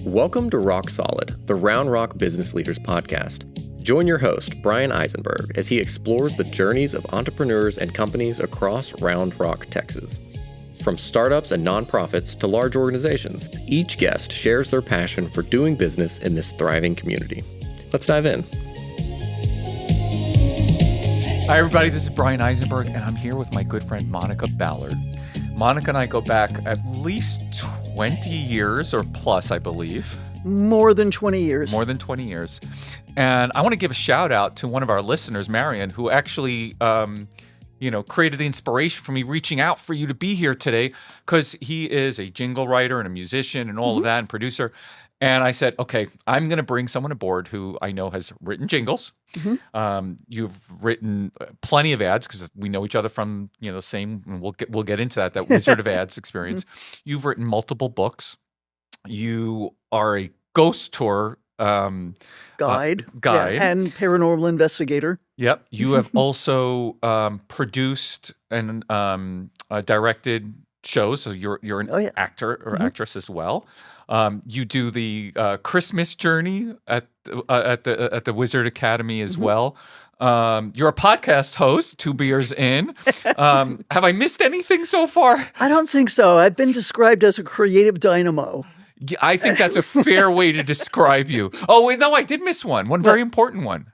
Welcome to Rock Solid, the Round Rock Business Leaders Podcast. Join your host, Bryan Eisenberg, as he explores the journeys of entrepreneurs and companies across Round Rock, Texas. From startups and nonprofits to large organizations, each guest shares their passion for doing business in this thriving community. Let's dive in. Hi, everybody. This is Bryan Eisenberg, and I'm here with my good friend, Monica Ballard. Monica and I go back at least 20 years or plus, I believe. More than 20 years. More than 20 years. And I want to give a shout out to one of our listeners, Marion, who actually, created the inspiration for me reaching out for you to be here today, because he is a jingle writer and a musician and all of that and producer. And I said, okay, I'm going to bring someone aboard who I know has written jingles. You've written plenty of ads because we know each other from the same. And we'll get into that Wizard of Ads experience. You've written multiple books. You are a ghost tour guide and paranormal investigator. Yep. You have also produced and directed shows, so you're an actor or actress as well. You do the Christmas journey at the Wizard Academy as well. You're a podcast host, 2 beers in. Have I missed anything so far? I don't think so. I've been described as a creative dynamo. I think that's a fair way to describe you. Oh, wait, no, I did miss one very important one.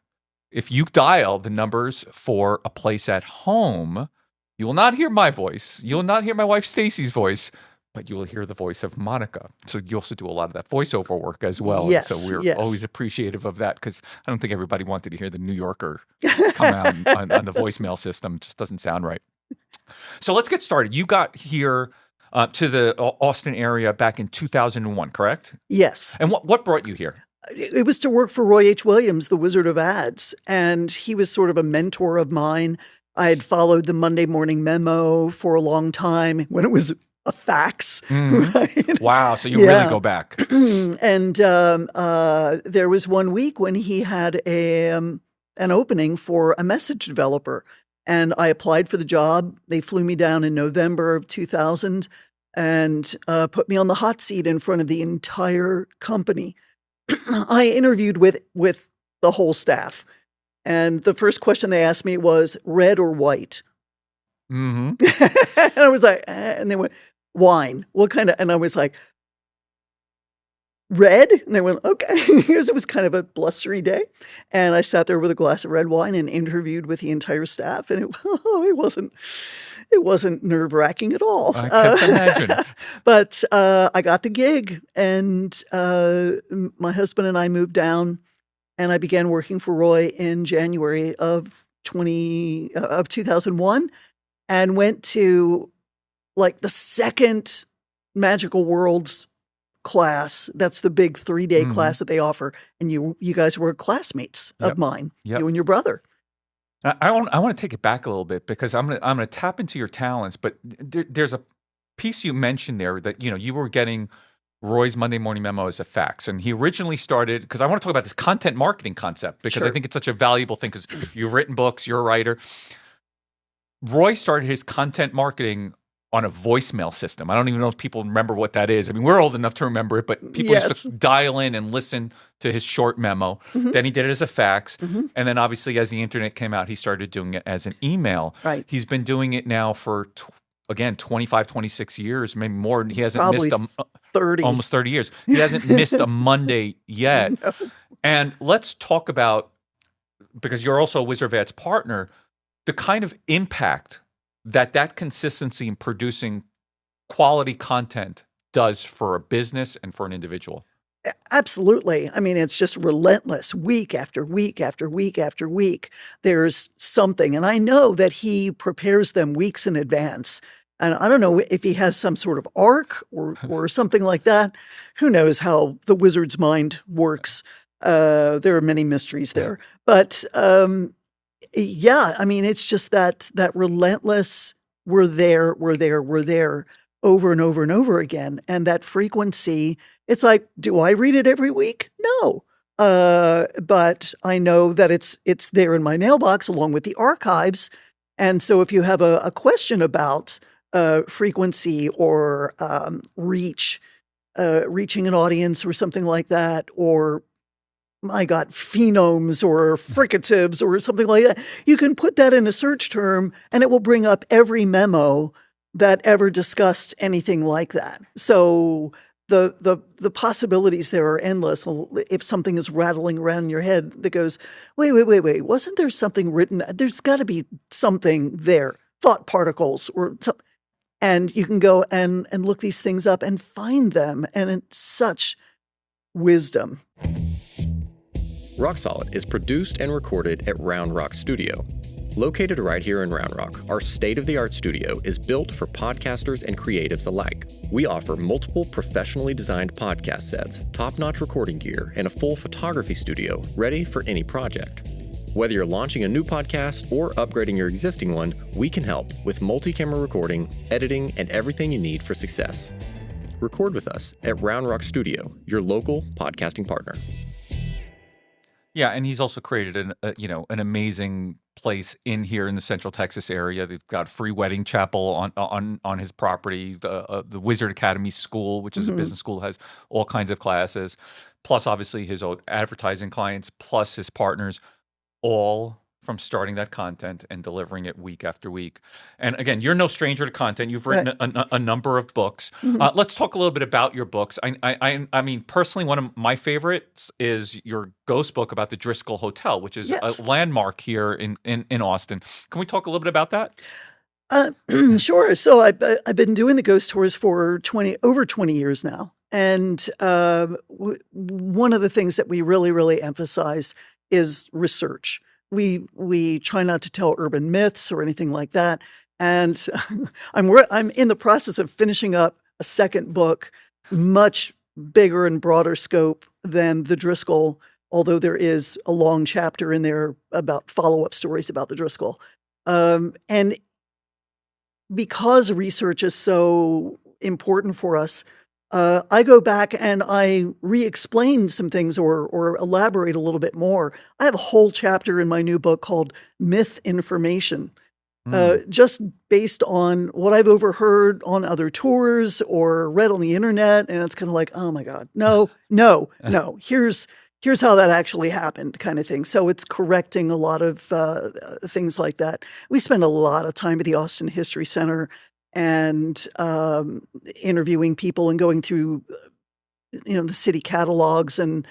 If you dial the numbers for A Place at Home, you will not hear my voice. You will not hear my wife Stacy's voice, but you will hear the voice of Monica. So you also do a lot of that voiceover work as well. Yes, and so we're always appreciative of that, because I don't think everybody wanted to hear the New Yorker come out on the voicemail system. It just doesn't sound right. So let's get started. You got here to the Austin area back in 2001, correct? Yes. And what brought you here? It was to work for Roy H. Williams, the Wizard of Ads. And he was sort of a mentor of mine. I had followed the Monday Morning Memo for a long time when it was a fax. Right? Wow. So you really go back. And there was one week when he had an opening for a message developer. And I applied for the job. They flew me down in November of 2000 and put me on the hot seat in front of the entire company. I interviewed with the whole staff. And the first question they asked me was, red or white? And I was like, and they went, wine. What kind of? And I was like, red? And they went, okay. Because it was kind of a blustery day. And I sat there with a glass of red wine and interviewed with the entire staff. And it wasn't nerve-wracking at all. I can't imagine. But I got the gig, and my husband and I moved down, and I began working for Roy in January of 2001, and went to like the second Magical Worlds class. That's the big 3-day class that they offer. And you guys were classmates of mine, you and your brother. I want to take it back a little bit, because I'm gonna tap into your talents. But there's a piece you mentioned there that you were getting Roy's Monday Morning Memo as a fax, and he originally started, because I want to talk about this content marketing concept, because I think it's such a valuable thing, because you've written books, you're a writer. Roy started his content marketing on a voicemail system. I don't even know if people remember what that is. I mean, we're old enough to remember it, but people used to dial in and listen to his short memo. Then he did it as a fax. And then obviously as the internet came out, he started doing it as an email. Right. He's been doing it now for, 25, 26 years, maybe more. He hasn't Probably missed 30. Almost 30 years. He hasn't missed a Monday yet. No. And let's talk about, because you're also a Wizard of Ads partner, the kind of impact that consistency in producing quality content does for a business and for an individual. Absolutely. I mean, it's just relentless, week after week after week after week. There's something. And I know that he prepares them weeks in advance. And I don't know if he has some sort of arc or something like that. Who knows how the wizard's mind works. There are many mysteries there. But I mean, it's just that relentless, we're there over and over and over again. And that frequency, it's like, do I read it every week? No. But I know that it's there in my mailbox along with the archives. And so if you have a question about frequency or reach, reaching an audience or something like that, or my God, phenomes or fricatives or something like that. You can put that in a search term and it will bring up every memo that ever discussed anything like that. So the possibilities there are endless. If something is rattling around in your head that goes, wait, wasn't there something written? There's got to be something there, thought particles or something. And you can go and look these things up and find them. And it's such wisdom. Rock Solid is produced and recorded at Round Rock Studio. Located right here in Round Rock, our state-of-the-art studio is built for podcasters and creatives alike. We offer multiple professionally designed podcast sets, top-notch recording gear, and a full photography studio ready for any project. Whether you're launching a new podcast or upgrading your existing one, we can help with multi-camera recording, editing, and everything you need for success. Record with us at Round Rock Studio, your local podcasting partner. Yeah, and he's also created an amazing place in here in the Central Texas area. They've got free wedding chapel on his property. The Wizard Academy School, which is a business school, has all kinds of classes. Plus, obviously, his own advertising clients, plus his partners, all from starting that content and delivering it week after week. And again, you're no stranger to content. You've written a number of books. Let's talk a little bit about your books. I mean, personally, one of my favorites is your ghost book about the Driscoll Hotel, which is a landmark here in Austin. Can we talk a little bit about that? Sure. So I've been doing the ghost tours for over 20 years now. And one of the things that we really, really emphasize is research. We try not to tell urban myths or anything like that. And I'm in the process of finishing up a second book, much bigger and broader scope than the Driscoll, although there is a long chapter in there about follow-up stories about the Driscoll. And because research is so important for us, I go back and I re-explain some things or elaborate a little bit more. I have a whole chapter in my new book called Myth Information, just based on what I've overheard on other tours or read on the internet. And it's kind of like, oh my God, no. Here's how that actually happened kind of thing. So it's correcting a lot of things like that. We spend a lot of time at the Austin History Center and interviewing people and going through, the city catalogs and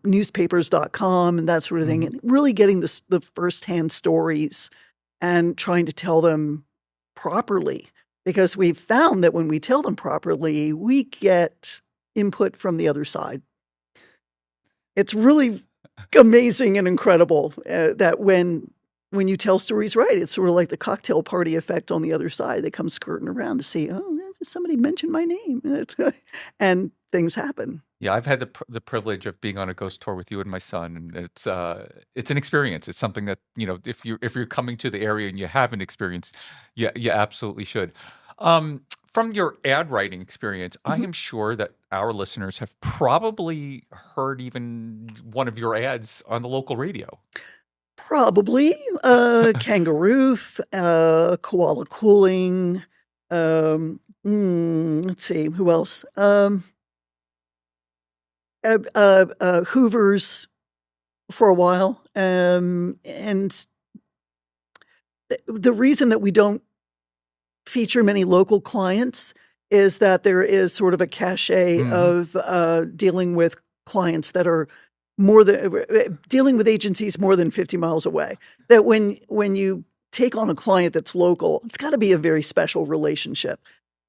newspapers.com and that sort of thing, and really getting the firsthand stories and trying to tell them properly. Because we've found that when we tell them properly, we get input from the other side. It's really amazing and incredible that when you tell stories right, it's sort of like the cocktail party effect on the other side. They come skirting around to see, somebody mentioned my name, and things happen. Yeah, I've had the privilege of being on a ghost tour with you and my son, and it's an experience. It's something that if you're coming to the area and you haven't experienced, you absolutely should. From your ad writing experience, I am sure that our listeners have probably heard even one of your ads on the local radio. Probably Kangaroo, Koala Cooling. Let's see, who else? Hoover's for a while. And the reason that we don't feature many local clients is that there is sort of a cachet of dealing with clients that are dealing with agencies more than 50 miles away. That when you take on a client that's local, it's got to be a very special relationship.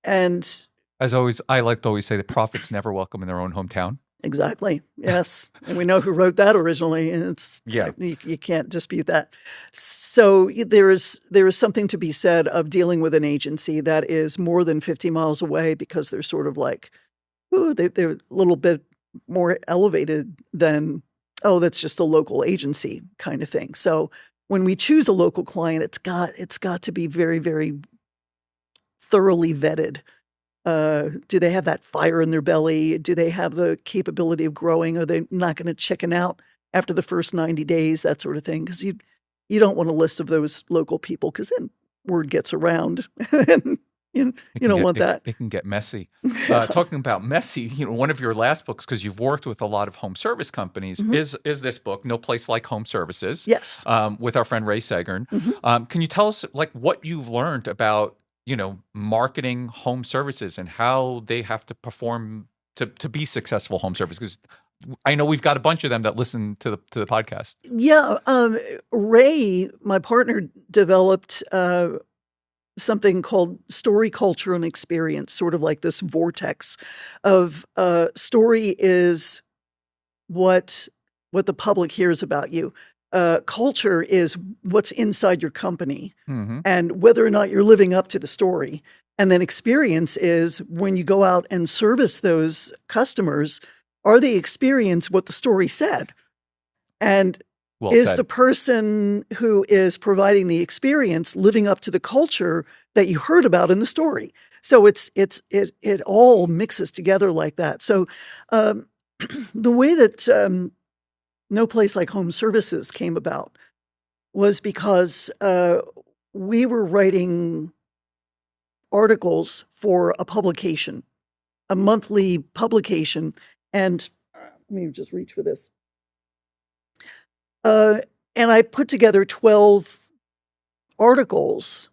And as always, I like to always say the prophet's never welcome in their own hometown. Exactly. Yes. And we know who wrote that originally, and you can't dispute that. So there is something to be said of dealing with an agency that is more than 50 miles away, because they're sort of like, they're a little bit more elevated than, that's just a local agency kind of thing. So when we choose a local client, it's got to be very, very thoroughly vetted. Do they have that fire in their belly? Do they have the capability of growing? Are they not going to chicken out after the first 90 days? That sort of thing. Because you don't want a list of those local people, because then word gets around and You It don't can want that. It can get messy. Talking about messy, one of your last books, because you've worked with a lot of home service companies, is this book, No Place Like Home Services, Yes. with our friend Ray Sagern. Can you tell us like what you've learned about marketing home services and how they have to perform to be successful home service? Because I know we've got a bunch of them that listen to the podcast. Yeah. Ray, my partner, developed something called story, culture, and experience, sort of like this vortex of story is what the public hears about you. Culture is what's inside your company and whether or not you're living up to the story. And then experience is when you go out and service those customers, are they experience what the story said? And Well is said. the person who is providing the experience living up to the culture that you heard about in the story? So it all mixes together like that. So the way that No Place Like Home Services came about was because we were writing articles for a publication, a monthly publication, and let me just reach for this. And I put together 12 articles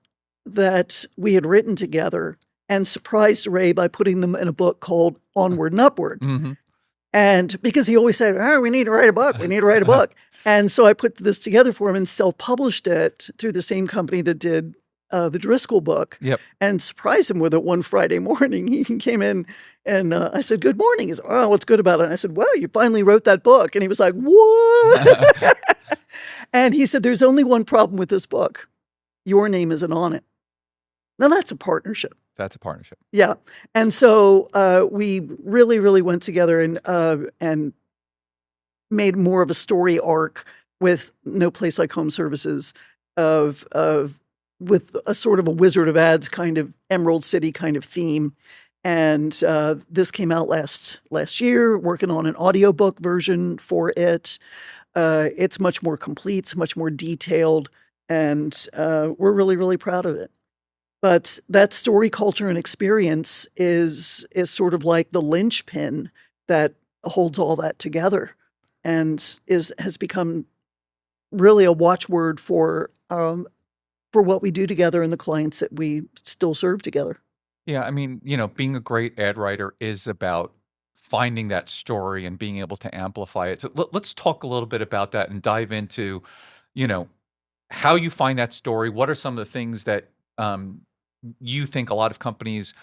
that we had written together and surprised Ray by putting them in a book called Onward and Upward. And because he always said, we need to write a book, we need to write a book. And so I put this together for him and self-published it through the same company that did the Driscoll book, and surprised him with it one Friday morning. He came in and I said, "Good morning." He said, "Oh, what's good about it?" And I said, "Well, you finally wrote that book." And he was like, "What?" And he said, "There's only one problem with this book. Your name isn't on it." Now that's a partnership. That's a partnership. Yeah. And so we really, really went together and made more of a story arc with No Place Like Home Services with a sort of a Wizard of Ads kind of Emerald City kind of theme. And this came out last year, working on an audiobook version for it. It's much more complete, it's much more detailed, and we're really, really proud of it. But that story, culture, and experience is sort of like the linchpin that holds all that together, and has become really a watchword for what we do together and the clients that we still serve together. Yeah, I mean, being a great ad writer is about finding that story and being able to amplify it. So let's talk a little bit about that and dive into, how you find that story. What are some of the things that you think a lot of companies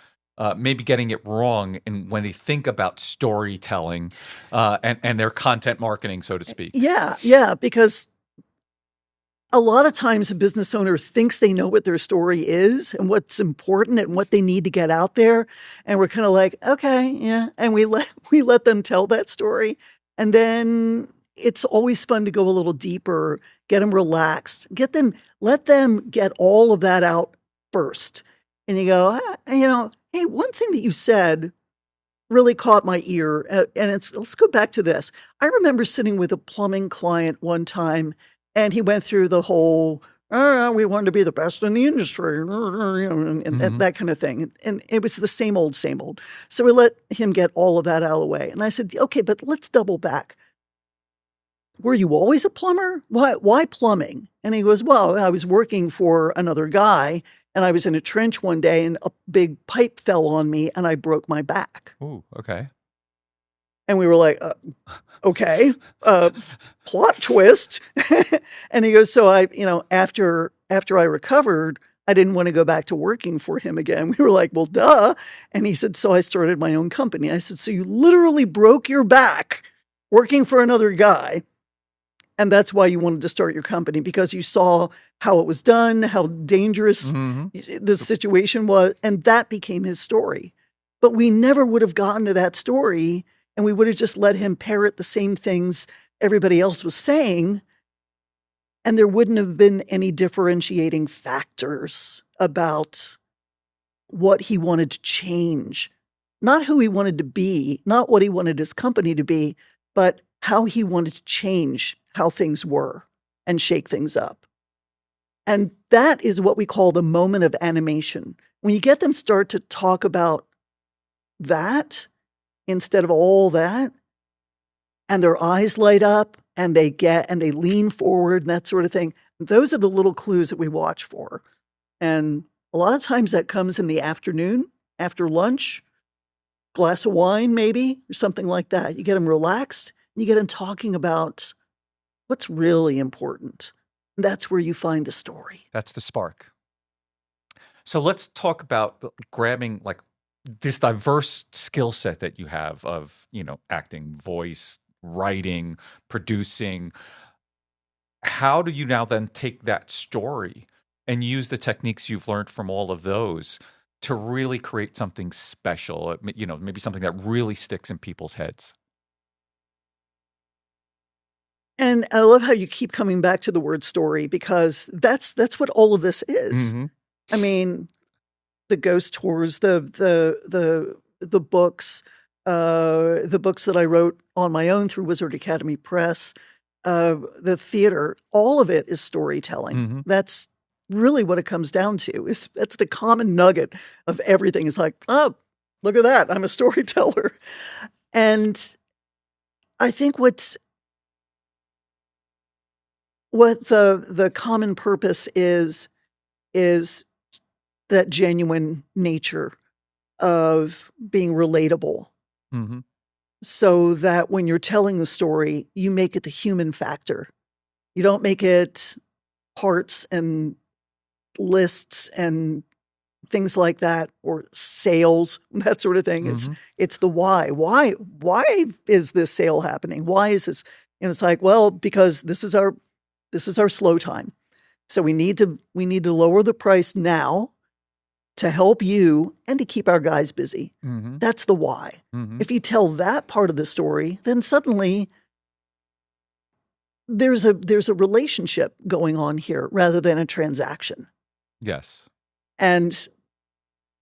may be getting it wrong when they think about storytelling and their content marketing, so to speak? Yeah, because a lot of times a business owner thinks they know what their story is and what's important and what they need to get out there. And we're kind of like, okay, yeah. And we let them tell that story. And then it's always fun to go a little deeper, get them relaxed, let them get all of that out first. And you go, hey, one thing that you said really caught my ear. And let's go back to this. I remember sitting with a plumbing client one time, and he went through the whole, we wanted to be the best in the industry, and that kind of thing. And it was the same old. So we let him get all of that out of the way. And I said, okay, but let's double back. Were you always a plumber? Why plumbing? And he goes, well, I was working for another guy, and I was in a trench one day, and a big pipe fell on me, and I broke my back. Ooh, okay. And we were like, okay, plot twist. And he goes, so after I recovered, I didn't want to go back to working for him again. We were like, well, duh. And he said, so I started my own company. I said, so you literally broke your back working for another guy. And that's why you wanted to start your company, because you saw how it was done, how dangerous the situation was. And that became his story. But we never would have gotten to that story, and we would have just let him parrot the same things everybody else was saying. And there wouldn't have been any differentiating factors about what he wanted to change. Not who he wanted to be, not what he wanted his company to be, but how he wanted to change how things were and shake things up. And that is what we call the moment of animation. when you get them start to talk about that instead of all that, and their eyes light up and they lean forward and that sort of thing, those are the little clues that we watch for. And a lot of times that comes in the afternoon, after lunch, glass of wine maybe, or something like that. You get them relaxed, and you get them talking about what's really important. And that's where you find the story. That's the spark. So let's talk about grabbing like this diverse skill set that you have of, acting, voice, writing, producing. How do you now then take that story and use the techniques you've learned from all of those to really create something special, maybe something that really sticks in people's heads? And I love how you keep coming back to the word story, because that's what all of this is. Mm-hmm. I mean, the ghost tours, the books that I wrote on my own through Wizard Academy Press, the theater, all of it is storytelling. Mm-hmm. That's really what it comes down to. That's the common nugget of everything. It's like, oh, look at that, I'm a storyteller. And I think what the common purpose is that genuine nature of being relatable. Mm-hmm. So that when you're telling a story, you make it the human factor. You don't make it parts and lists and things like that, or sales, that sort of thing. Mm-hmm. It's the why. Why is this sale happening? Why is this? And it's like, well, because this is our slow time. So we need to lower the price now to help you and to keep our guys busy. Mm-hmm. That's the why. Mm-hmm. If you tell that part of the story, then suddenly there's a relationship going on here rather than a transaction. Yes. And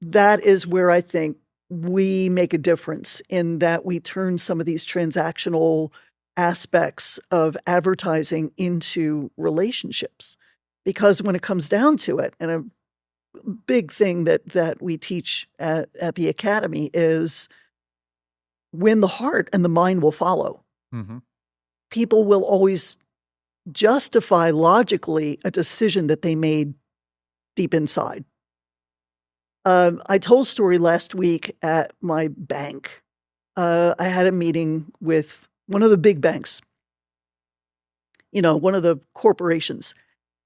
that is where I think we make a difference, in that we turn some of these transactional aspects of advertising into relationships. Because when it comes down to it, and a big thing that we teach at the Academy is win the heart and the mind will follow. Mm-hmm. People will always justify logically a decision that they made deep inside. I told a story last week at my bank. I had a meeting with one of the big banks, one of the corporations.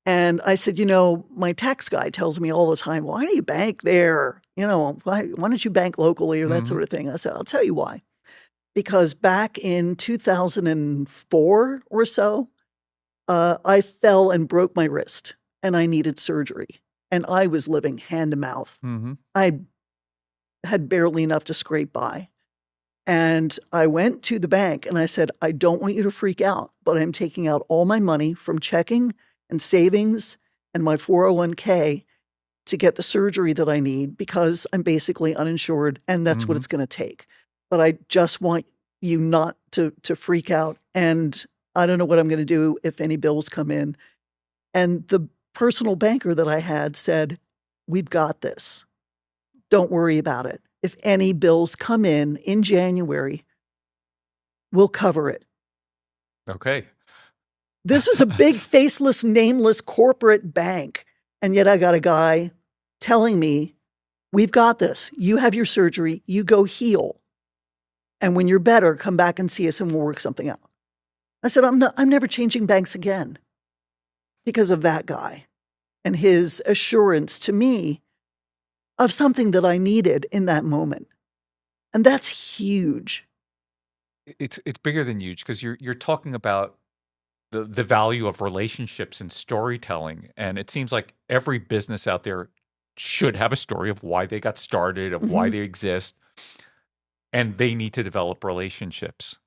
And I said, my tax guy tells me all the time, why do you bank there? Why don't you bank locally, or that sort of thing? I said, I'll tell you why. Because back in 2004 or so, I fell and broke my wrist, and I needed surgery. And I was living hand to mouth. Mm-hmm. I had barely enough to scrape by. And I went to the bank and I said, I don't want you to freak out, but I'm taking out all my money from checking and savings and my 401k to get the surgery that I need, because I'm basically uninsured, and that's what it's going to take. But I just want you not to freak out. And I don't know what I'm going to do if any bills come in. And the personal banker that I had said, we've got this. Don't worry about it. If any bills come in January, we'll cover it. Okay. This was a big, faceless, nameless corporate bank. And yet I got a guy telling me, we've got this. You have your surgery. You go heal. And when you're better, come back and see us and we'll work something out. I said, I'm never changing banks again, because of that guy and his assurance to me of something that I needed in that moment. And that's huge. It's bigger than huge, because you're talking about the value of relationships and storytelling. And it seems like every business out there should have a story of why they got started, of why they exist, and they need to develop relationships.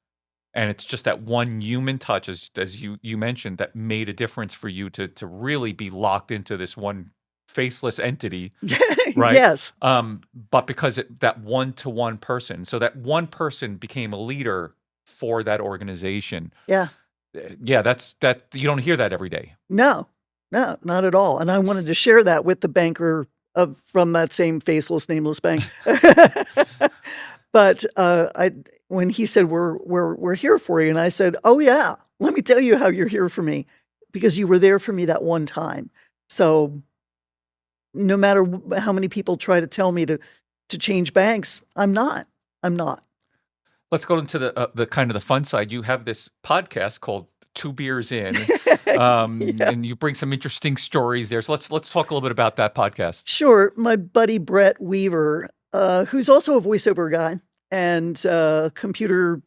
And it's just that one human touch, as you mentioned, that made a difference for you to really be locked into this one faceless entity, right? Yes. But because that one-to-one person, so that one person became a leader for that organization. Yeah. Yeah, that you don't hear that every day. No, not at all. And I wanted to share that with the banker from that same faceless, nameless bank. But when he said we're here for you, and I said, oh yeah, let me tell you how you're here for me, because you were there for me that one time. So no matter how many people try to tell me to change banks, I'm not. Let's go into the kind of the fun side. You have this podcast called Two Beers In, and you bring some interesting stories there. So let's talk a little bit about that podcast. Sure. My buddy Brett Weaver, who's also a voiceover guy and computer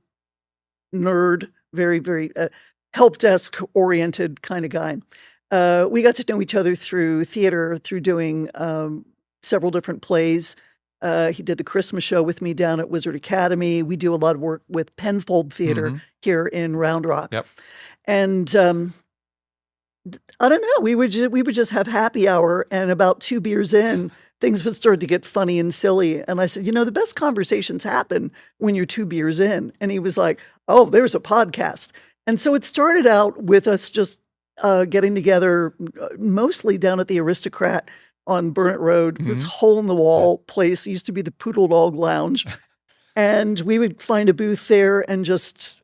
nerd, very, very help desk oriented kind of guy. We got to know each other through theater, through doing several different plays. He did the Christmas show with me down at Wizard Academy. We do a lot of work with Penfold Theater here in Round Rock. Yep. And I don't know, we would just have happy hour, and about 2 beers in, things would start to get funny and silly. And I said, the best conversations happen when you're 2 beers in. And he was like, oh, there's a podcast. And so it started out with us just getting together, mostly down at the Aristocrat on Burnett Road. It's hole-in-the-wall place. It used to be the Poodle Dog Lounge. And we would find a booth there and just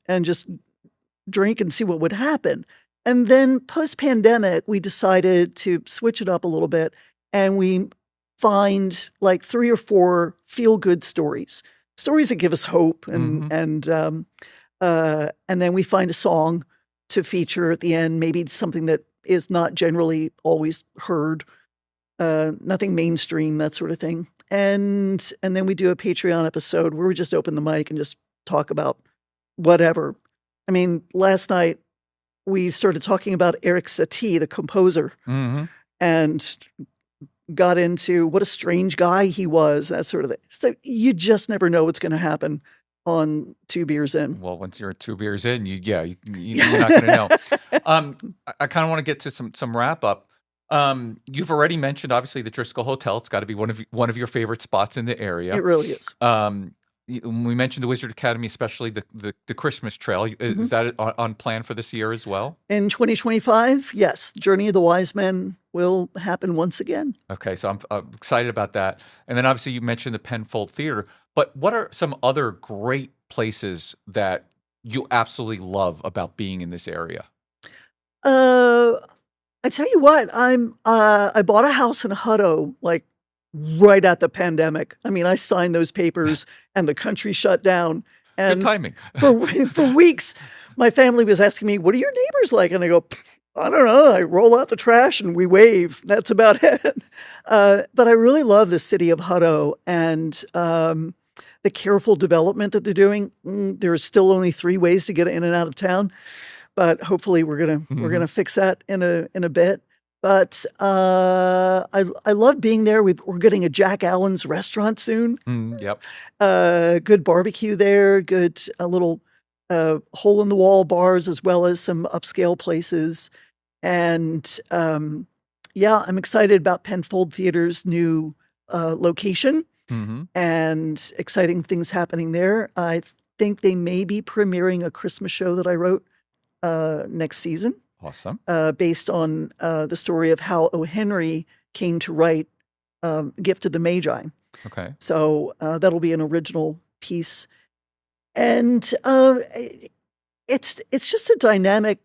drink and see what would happen. And then post-pandemic, we decided to switch it up a little bit, and we find like 3 or 4 feel-good stories that give us hope, and then we find a song to feature at the end, maybe something that is not generally always heard, nothing mainstream, that sort of thing. And then we do a Patreon episode where we just open the mic and just talk about whatever. I mean, last night we started talking about Eric Satie, the composer, and got into what a strange guy he was, that sort of thing. So you just never know what's going to happen on 2 beers in. Well, once you're 2 beers in, you're not going to know. I kind of want to get to some wrap up. You've already mentioned, obviously, the Driscoll Hotel. It's got to be one of your favorite spots in the area. It really is. We mentioned the Wizard Academy, especially the Christmas Trail. Is that on plan for this year as well? In 2025, yes. Journey of the Wise Men will happen once again. Okay, so I'm excited about that. And then obviously you mentioned the Penfold Theater. But what are some other great places that you absolutely love about being in this area? I tell you what, I bought a house in Hutto, like right at the pandemic. I mean, I signed those papers and the country shut down. And good timing. for weeks, my family was asking me, what are your neighbors like? And I go, I don't know. I roll out the trash and we wave. That's about it. But I really love the city of Hutto and the careful development that they're doing. There are still only 3 ways to get in and out of town, but hopefully we're gonna fix that in a bit. But I love being there. We're getting a Jack Allen's restaurant soon. Yep. Good barbecue there. Good little hole-in-the-wall bars, as well as some upscale places. And yeah, I'm excited about Penfold Theater's new location and exciting things happening there. I think they may be premiering a Christmas show that I wrote next season. Awesome. Based on the story of how O. Henry came to write Gift of the Magi. Okay. So that'll be an original piece. And it's just a dynamic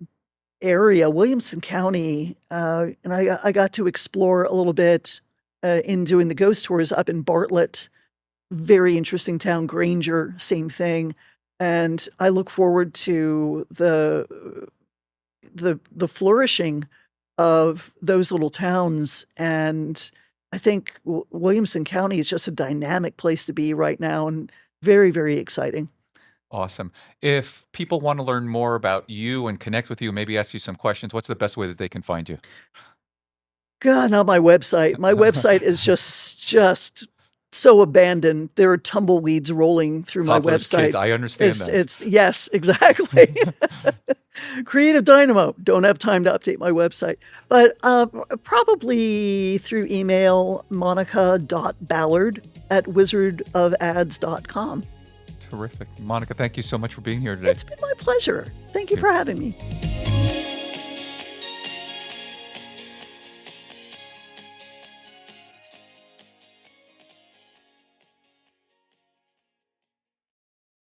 area, Williamson County. And I got to explore a little bit in doing the ghost tours up in Bartlett. Very interesting town. Granger, same thing. And I look forward to the flourishing of those little towns. And I think Williamson County is just a dynamic place to be right now and very, very exciting. Awesome. If people want to learn more about you and connect with you, maybe ask you some questions, what's the best way that they can find you? God, not my website. My website is just so abandoned. There are tumbleweeds rolling through my website. Kids, I understand that. Yes, exactly. Creative Dynamo. Don't have time to update my website. But probably through email, monica.ballard@wizardofads.com. Terrific. Monica, thank you so much for being here today. It's been my pleasure. Thank you for having me.